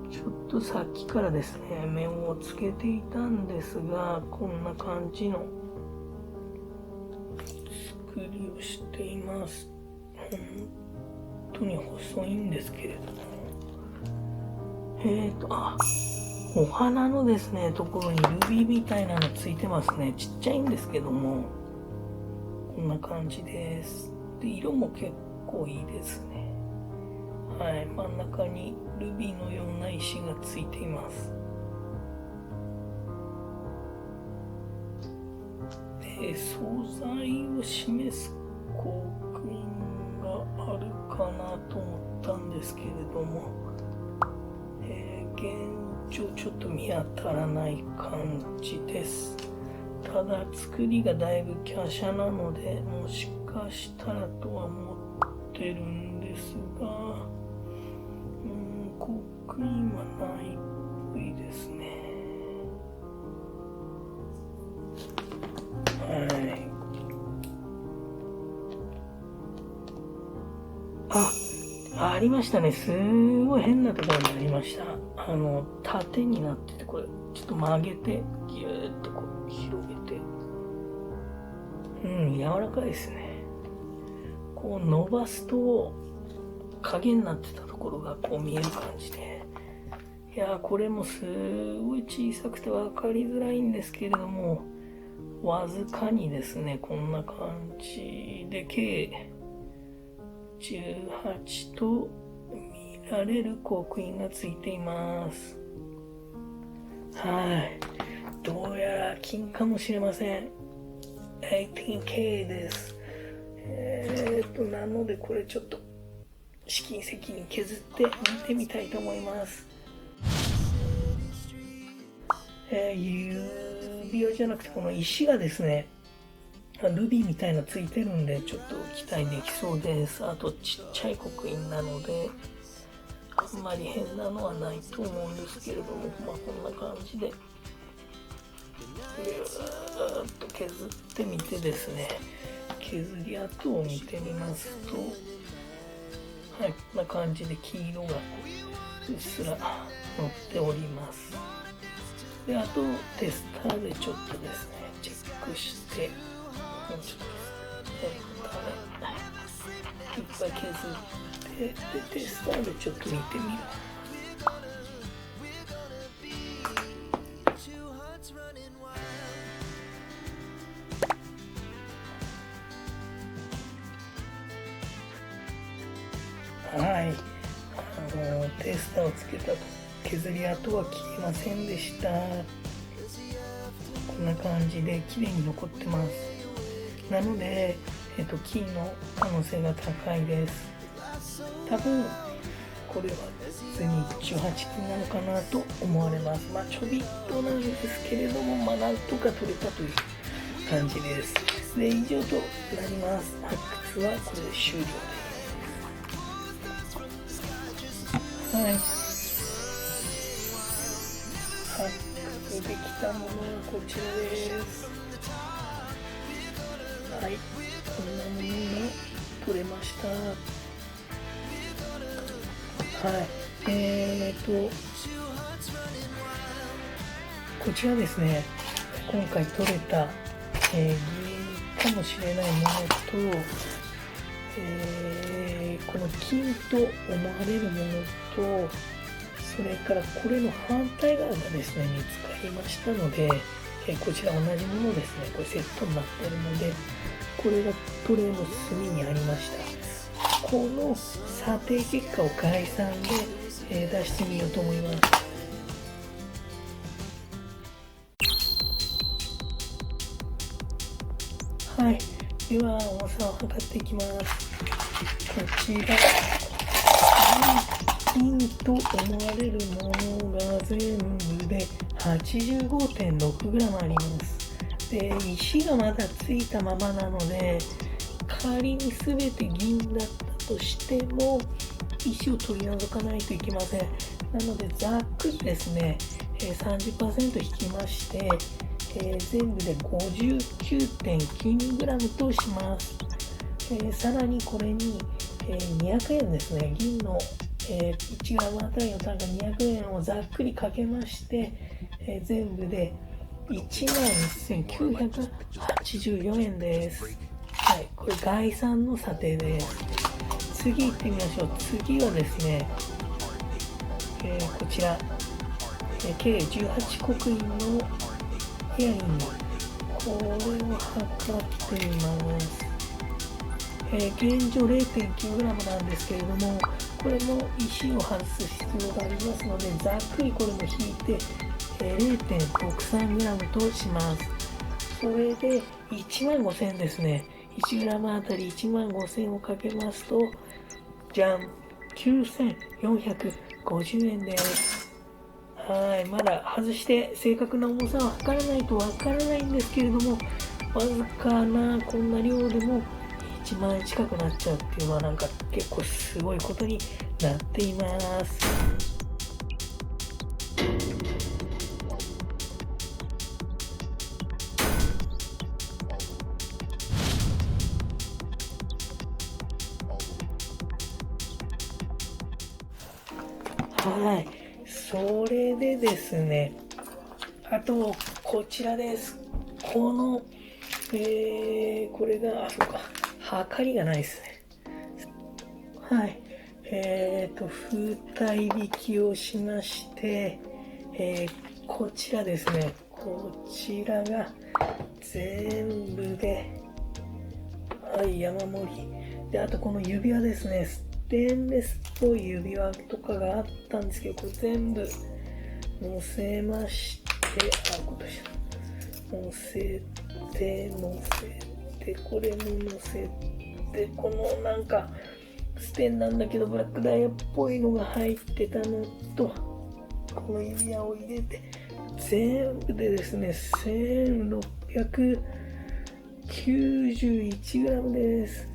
ちょっとさっきからですね、目をつけていたんですが、こんな感じの作りをしています。本当に細いんですけれども、お花のですね、ところにルビーみたいなのついてますね。ちっちゃいんですけども、こんな感じです。で、色も結構いいですね。はい、真ん中にルビーのような石がついています。で、素材を示す刻印があるかなと思ったんですけれども、現状ちょっと見当たらない感じです。ただ作りがだいぶ華奢なので、もしかしたらとは思ってるんですが、刻印はないっぽいですね。はい。ありましたね。すごい変なところにありました。縦になってて、これ、ちょっと曲げて、ぎゅーっとこう、広げて。柔らかいですね。こう、伸ばすと、影になってたところがこう見える感じで。いやー、これもすごい小さくて分かりづらいんですけれども、わずかにですね、こんな感じで、計18と見られる刻印がついています。はい。どうやら金かもしれません。18K です。なのでこれちょっと試金石に削って見てみたいと思います。指輪じゃなくてこの石がですね、ルビーみたいなついてるんでちょっと期待できそうです。あとちっちゃい刻印なのであんまり変なのはないと思うんですけれども、こんな感じでぐーっと削ってみてですね、削り跡を見てみますと、はい、こんな感じで黄色がうっすら乗っております。で、あとテスターでちょっとですねチェックして、もうちょっといっぱい削って、でテスターでちょっと見てみます。はい、テスターをつけた削り跡は消えませんでした。こんな感じで綺麗に残ってます。なので、金の可能性が高いです。多分これは普通に18金なのかなと思われます。ちょびっとなんですけれども、なんとか取れたという感じです。で、以上となります。発掘はこれで終了です。はい。発掘できたものはこちらです。はい。こんなものが取れました。はい。こちらですね、今回取れた、銀かもしれないものと、この金と思われるものと、それからこれの反対側がですね、見つかりましたので、こちら同じものですね、これセットになっているので、これがトレイの隅にありました。この査定結果を概算で、出してみようと思います。はい、では重さを測っていきます。こちら金と思われるものが全部で 85.6g あります。で、石がまだついたままなので、仮に全て銀だったとしても石を取り除かないといけません。なのでざっくりですね、30% 引きまして、全部で 59.9g とします。さらにこれに、200円ですね、銀の、1g あたりの単価200円をざっくりかけまして、全部で 11,984 円です。はい、これ概算の査定です。次行ってみましょう。次はですね、こちら、計18刻印のイヤリング、これを測ってみます。現状 0.9g なんですけれども、これも石を外す必要がありますので、ざっくりこれも引いて、0.63g とします。それで15,000円ですね。1g あたり15,000円をかけますと、じゃん、9,450 円です。はい、まだ外して正確な重さを測らないとわからないんですけれども、わずかなこんな量でも1万円近くなっちゃうっていうのはなんか結構すごいことになっています。はい、それでですね、あとこちらです。この、これが、そうか、測りがないですね。はい、風体引きをしまして、こちらですね、こちらが全部で、はい、山盛りで、あとこの指輪ですね、ステンレスっぽい指輪とかがあったんですけど、これ全部乗せまして、乗せて、これも乗せて、このなんかステンなんだけどブラックダイヤっぽいのが入ってたのと、この指輪を入れて全部でですね 1,691g です。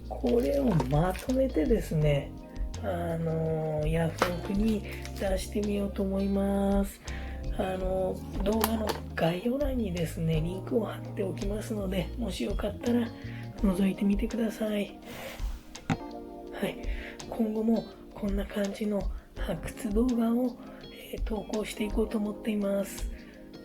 これをまとめてですね、ヤフオクに出してみようと思います。動画の概要欄にですね、リンクを貼っておきますので、もしよかったら覗いてみてください。はい、今後もこんな感じの発掘動画を、投稿していこうと思っています。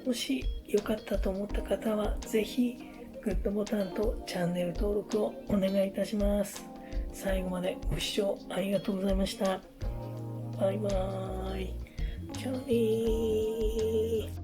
もしよかったと思った方は、ぜひグッドボタンとチャンネル登録をお願いいたします。最後までご視聴ありがとうございました。バイバーイ。じゃあねー。